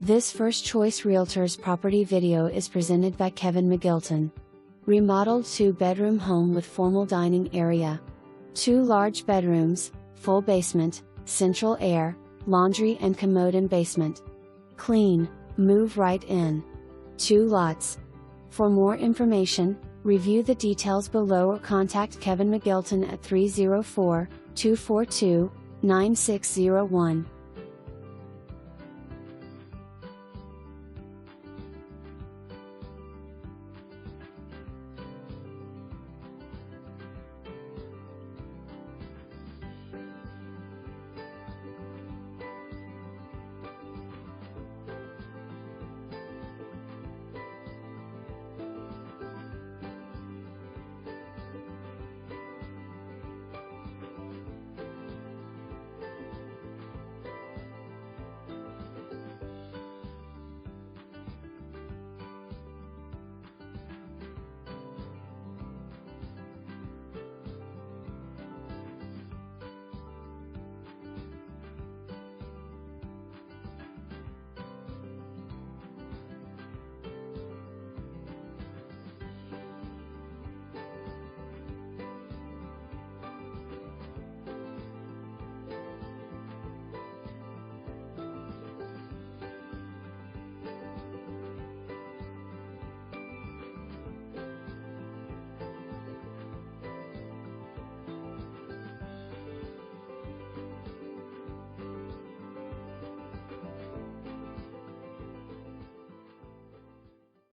This First Choice Realtors property video is presented by Kevin McGilton. Remodeled 2-bedroom home with formal dining area. 2 large bedrooms, full basement, central air, laundry and commode in basement. Clean, move right in. 2 lots. For more information, review the details below or contact Kevin McGilton at 304-242-9601.